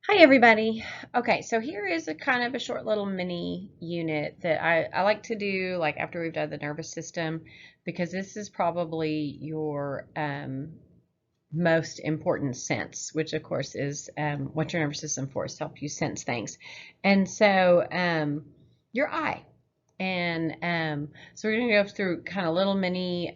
Hi everybody. Okay, so here is a kind of a short little mini unit that I like to do like after we've done the nervous system because this is probably your most important sense, which of course is what your nervous system for is to help you sense things. And so your eye. And so we're going to go through kind of little mini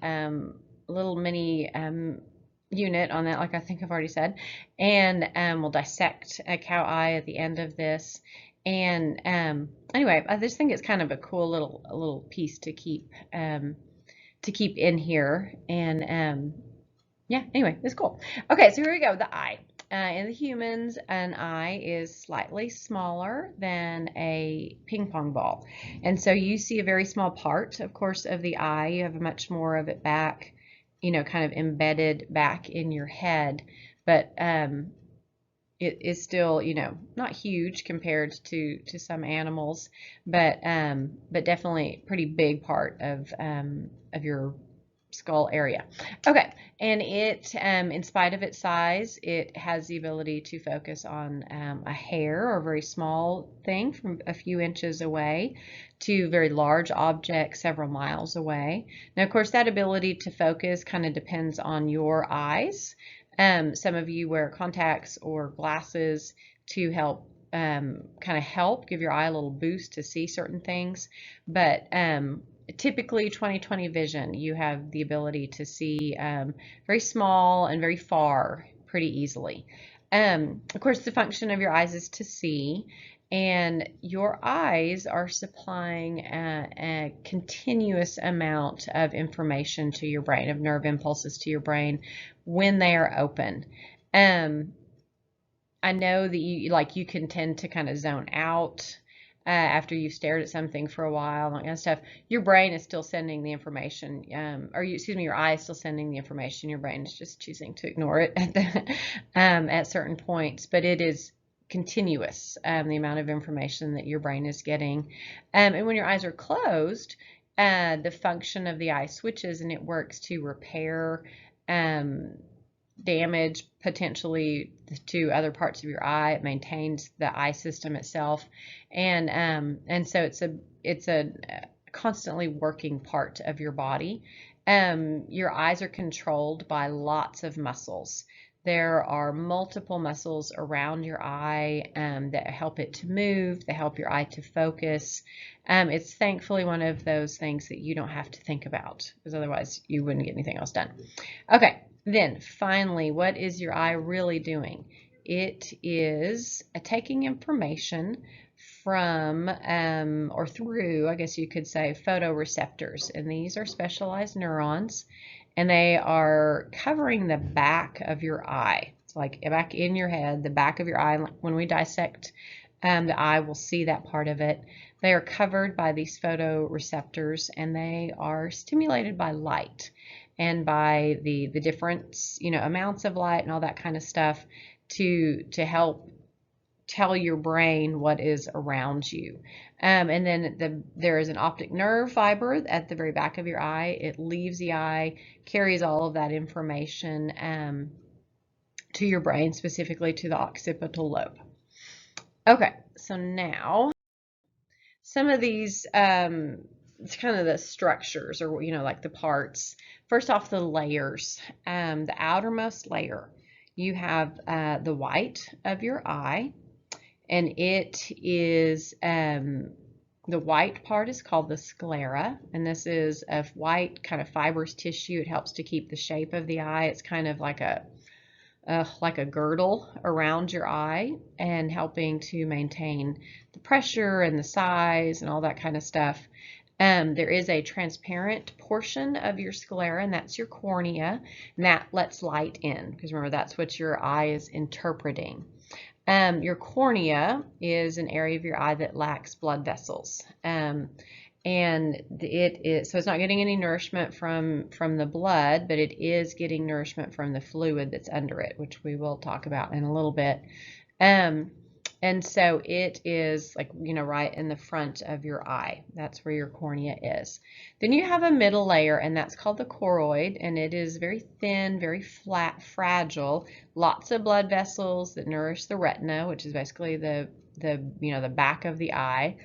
unit on that, like I think I've already said, and we'll dissect a cow eye at the end of this. And anyway, I just think it's kind of a cool little piece to keep in here. And yeah, anyway, it's cool. Okay, so here we go. The eye. In the humans, an eye is slightly smaller than a ping pong ball. And so you see a very small part, of course, of the eye. You have much more of it back, kind of embedded back in your head. But it is still, not huge compared to some animals, but definitely a pretty big part of your skull area. Okay, and it, in spite of its size, it has the ability to focus on a hair or a very small thing from a few inches away to very large objects several miles away. Now, of course, that ability to focus kind of depends on your eyes. Some of you wear contacts or glasses to help kind of help give your eye a little boost to see certain things, but typically 20/20 vision, you have the ability to see very small and very far pretty easily. Of course, the function of your eyes is to see, and your eyes are supplying a continuous amount of information to your brain, of nerve impulses to your brain when they are open. I know that you can tend to kind of zone out after you've stared at something for a while and that kind of stuff. Your brain is still sending the information, excuse me, your eye is still sending the information. Your brain is just choosing to ignore it at certain points, but it is continuous, the amount of information that your brain is getting. And when your eyes are closed, the function of the eye switches and it works to repair damage potentially to other parts of your eye. It maintains the eye system itself, and so it's a constantly working part of your body. Your eyes are controlled by lots of muscles. There are multiple muscles around your eye that help it to move, that help your eye to focus. It's thankfully one of those things that you don't have to think about, because otherwise you wouldn't get anything else done. Okay, then finally, what is your eye really doing? It is taking information from or through, I guess you could say, photoreceptors. And these are specialized neurons, and they are covering the back of your eye. It's like back in your head, the back of your eye. When we dissect the eye, we'll see that part of it. They are covered by these photoreceptors, and they are stimulated by light and by the different amounts of light and all that kind of stuff to help tell your brain what is around you. And then there is an optic nerve fiber at the very back of your eye. It leaves the eye, carries all of that information to your brain, specifically to the occipital lobe. Okay, so now some of these it's kind of the structures, or like the parts. First off, the layers. The outermost layer, you have the white of your eye, and it is the white part is called the sclera, and this is a white kind of fibrous tissue. It helps to keep the shape of the eye. It's kind of like a girdle around your eye and helping to maintain the pressure and the size and all that kind of stuff. There is a transparent portion of your sclera, and that's your cornea, and that lets light in, because remember, that's what your eye is interpreting. Your cornea is an area of your eye that lacks blood vessels. And so it's not getting any nourishment from the blood, but it is getting nourishment from the fluid that's under it, which we will talk about in a little bit. And so it is like, right in the front of your eye. That's where your cornea is. Then you have a middle layer, and that's called the choroid, and it is very thin, very flat, fragile, lots of blood vessels that nourish the retina, which is basically the back of the eye.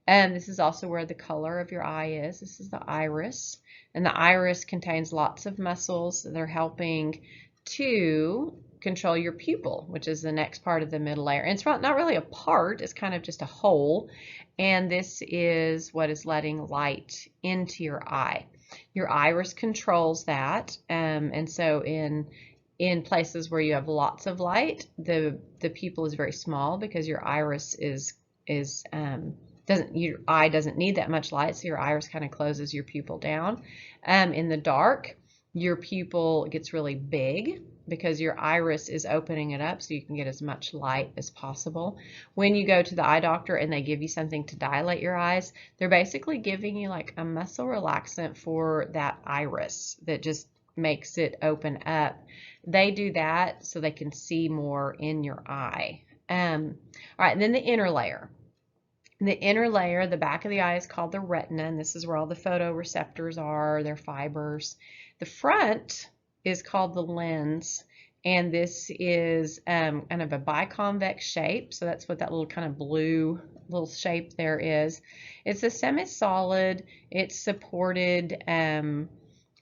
And this is also where the color of your eye is. This is the iris, and the iris contains lots of muscles that are helping to control your pupil, which is the next part of the middle layer. And it's not really a part, it's kind of just a hole. And this is what is letting light into your eye. Your iris controls that. And so in places where you have lots of light, the pupil is very small because your iris your eye doesn't need that much light, so your iris kind of closes your pupil down. In the dark, your pupil gets really big because your iris is opening it up so you can get as much light as possible. When you go to the eye doctor and they give you something to dilate your eyes, they're basically giving you like a muscle relaxant for that iris that just makes it open up. They do that so they can see more in your eye. All right, and then the inner layer. The inner layer, the back of the eye, is called the retina, and this is where all the photoreceptors are, their fibers. The front is called the lens, and this is kind of a biconvex shape, so that's what that little kind of blue little shape there is. It's a semi-solid. It's supported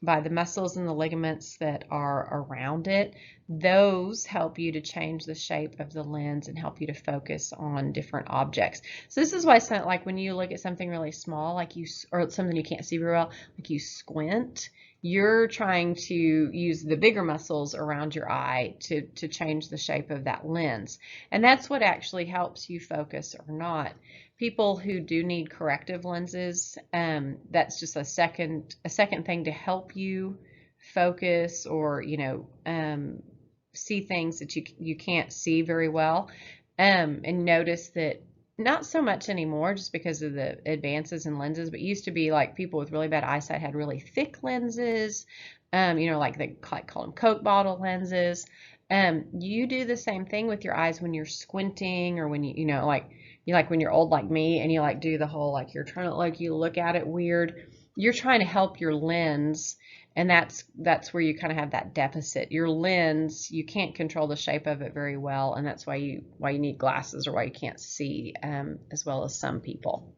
by the muscles and the ligaments that are around it. Those help you to change the shape of the lens and help you to focus on different objects. So this is why, like when you look at something really small, or something you can't see very well, like you squint, you're trying to use the bigger muscles around your eye to change the shape of that lens. And that's what actually helps you focus or not. People who do need corrective lenses, that's just a second thing to help you focus or see things that you can't see very well. And notice that not so much anymore just because of the advances in lenses, but it used to be like people with really bad eyesight had really thick lenses, like they call them Coke bottle lenses. You do the same thing with your eyes when you're squinting, or when when you're old like me and you do the whole you're trying to you look at it weird. You're trying to help your lens, and that's where you kind of have that deficit. Your lens, you can't control the shape of it very well, and that's why you need glasses, or why you can't see as well as some people.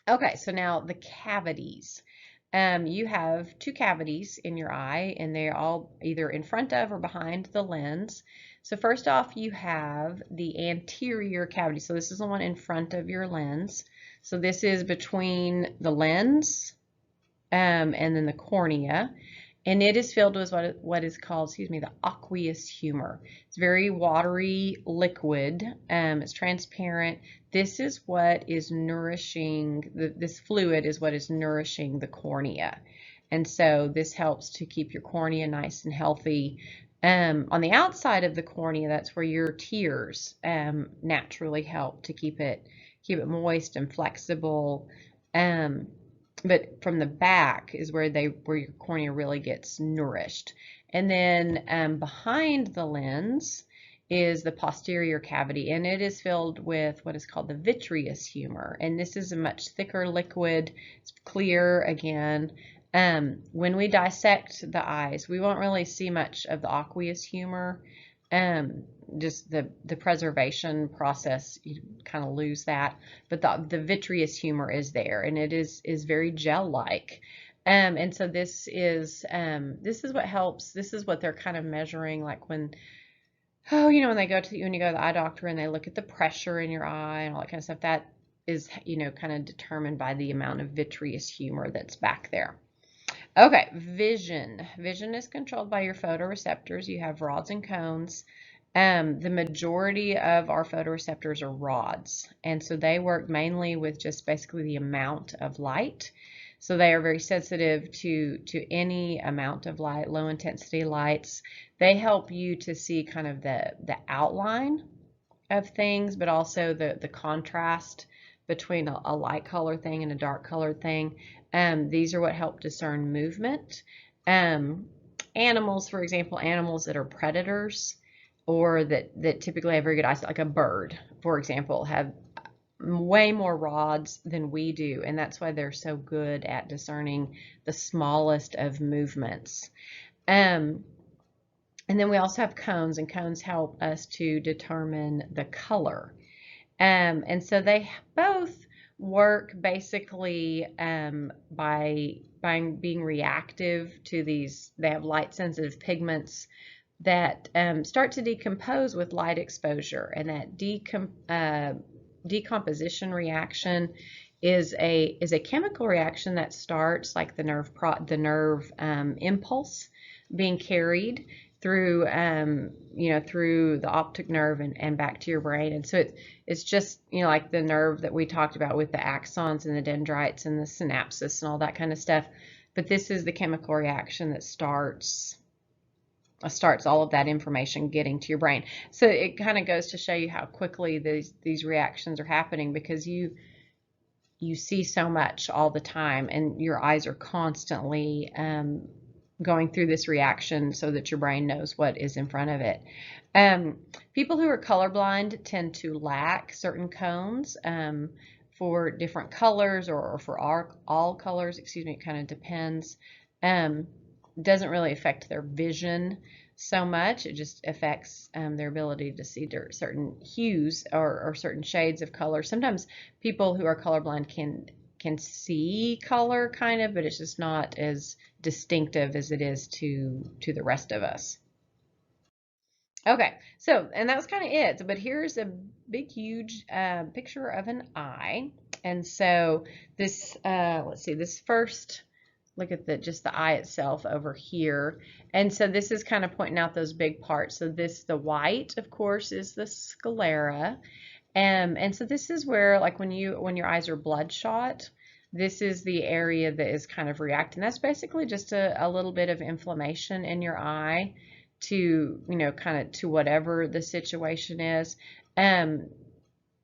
Okay, so now the cavities. You have two cavities in your eye, and they're all either in front of or behind the lens. So first off, you have the anterior cavity. So this is the one in front of your lens. So this is between the lens and then the cornea. And it is filled with what is called, the aqueous humor. It's very watery liquid. It's transparent. This is what is nourishing, this fluid is what is nourishing the cornea. And so this helps to keep your cornea nice and healthy. On the outside of the cornea, that's where your tears naturally help to keep it moist and flexible. But from the back is where your cornea really gets nourished. And then behind the lens is the posterior cavity, and it is filled with what is called the vitreous humor. And this is a much thicker liquid. It's clear again. When we dissect the eyes, we won't really see much of the aqueous humor. Just the preservation process, you kind of lose that, but the vitreous humor is there, and it is very gel-like. And so this is what helps. This is what they're kind of measuring, like when when you go to the eye doctor and they look at the pressure in your eye and all that kind of stuff. That is kind of determined by the amount of vitreous humor that's back there. Okay, vision. Vision is controlled by your photoreceptors. You have rods and cones. The majority of our photoreceptors are rods, and so they work mainly with just basically the amount of light. So they are very sensitive to any amount of light, low intensity lights. They help you to see kind of the outline of things, but also the contrast between a light color thing and a dark colored thing. These are what help discern movement. Animals, for example, animals that are predators, or that typically have very good eyesight, like a bird, for example, have way more rods than we do, and that's why they're so good at discerning the smallest of movements. And then we also have cones, and cones help us to determine the color. And so they both work basically by being reactive to these. They have light sensitive pigments that start to decompose with light exposure, and that decomposition reaction is a chemical reaction that starts like the nerve impulse being carried through through the optic nerve and back to your brain. And so it's just like the nerve that we talked about with the axons and the dendrites and the synapses and all that kind of stuff. But this is the chemical reaction that starts all of that information getting to your brain. So it kind of goes to show you how quickly these reactions are happening, because you see so much all the time, and your eyes are constantly going through this reaction so that your brain knows what is in front of it. People who are colorblind tend to lack certain cones for different colors, or for all colors, excuse me, it kind of depends. Doesn't really affect their vision so much. It just affects their ability to see certain hues or certain shades of color. Sometimes people who are colorblind can see color kind of, but it's just not as distinctive as it is to the rest of us. Okay, so, and that was kind of it. But here's a big, huge picture of an eye. And so this, let's see, this first, look at just the eye itself over here. And so this is kind of pointing out those big parts. So the white, of course, is the sclera. And so this is where, like when your eyes are bloodshot, this is the area that is kind of reacting. That's basically just a little bit of inflammation in your eye to, kind of to whatever the situation is.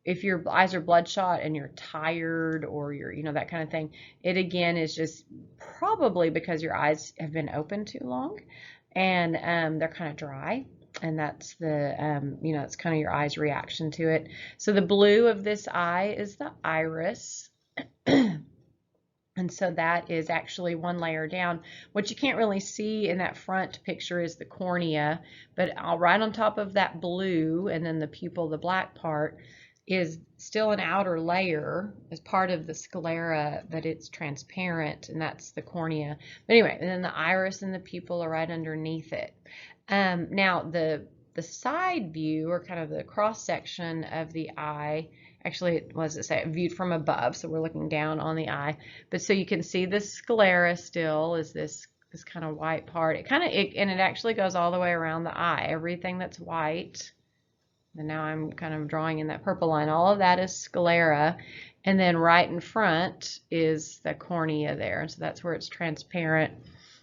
If your eyes are bloodshot and you're tired, or you're, that kind of thing, it again is just probably because your eyes have been open too long, and they're kind of dry. And that's it's kind of your eye's reaction to it. So the blue of this eye is the iris. And so that is actually one layer down. What you can't really see in that front picture is the cornea, but right on top of that blue, and then the pupil, the black part, is still an outer layer as part of the sclera, but it's transparent, and that's the cornea. But anyway, and then the iris and the pupil are right underneath it. Now the side view, or kind of the cross section of the eye, actually, what does it say? Viewed from above, so we're looking down on the eye. But so you can see the sclera still is this kind of white part. And it actually goes all the way around the eye. Everything that's white, and now I'm kind of drawing in that purple line, all of that is sclera. And then right in front is the cornea there. So that's where it's transparent.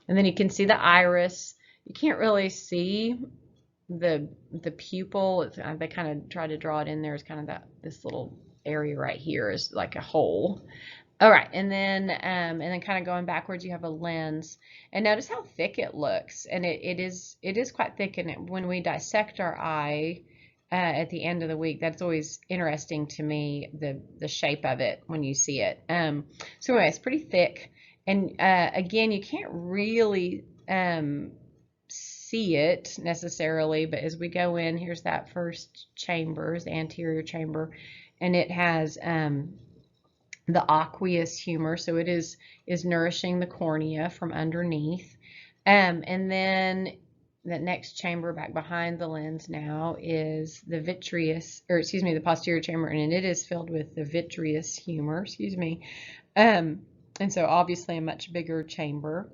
And then you can see the iris. You can't really see the pupil. They kind of try to draw it in there as kind of this little area right here is like a hole. All right, and then kind of going backwards, you have a lens, and notice how thick it looks, and it is quite thick. And when we dissect our eye at the end of the week, that's always interesting to me, the shape of it when you see it. So anyway, it's pretty thick, and again, you can't really see it necessarily, but as we go in, here's that first chamber, is the anterior chamber, and it has the aqueous humor, so it is nourishing the cornea from underneath. And then the next chamber back behind the lens now is the the posterior chamber, and it is filled with the vitreous humor, and so obviously a much bigger chamber.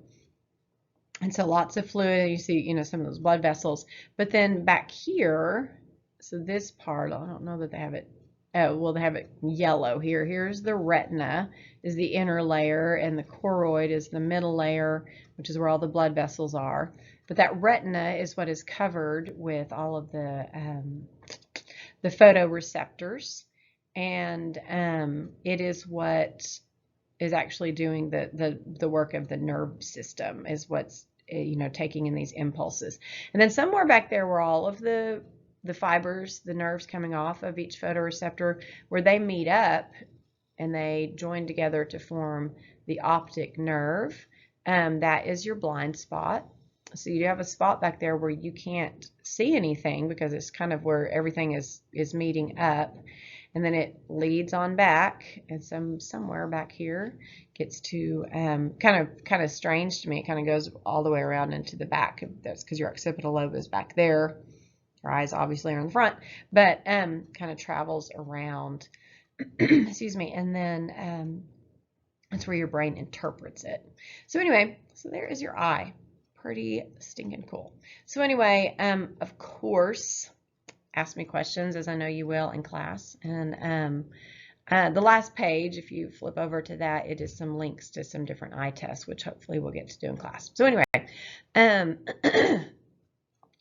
And so lots of fluid. You see, some of those blood vessels. But then back here, so this part, I don't know that they have it. Oh, well, they have it yellow here. Here's the retina, is the inner layer, and the choroid is the middle layer, which is where all the blood vessels are. But that retina is what is covered with all of the photoreceptors, and it is what is actually doing the work of the nerve system, is what's taking in these impulses. And then somewhere back there were all of the the fibers, the nerves coming off of each photoreceptor, where they meet up and they join together to form the optic nerve. That is your blind spot. So you have a spot back there where you can't see anything because it's kind of where everything is meeting up. And then it leads on back, and somewhere back here gets to kind of strange to me. It kind of goes all the way around into the back. That's because your occipital lobe is back there. Your eyes obviously are in the front, but kind of travels around. Excuse me, and then that's where your brain interprets it. So anyway, so there is your eye. Pretty stinking cool. So anyway, of course, ask me questions, as I know you will in class. And the last page, if you flip over to that, it is some links to some different eye tests, which hopefully we'll get to do in class. So anyway,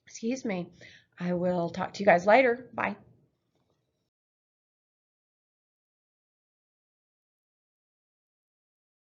excuse me, I will talk to you guys later. Bye.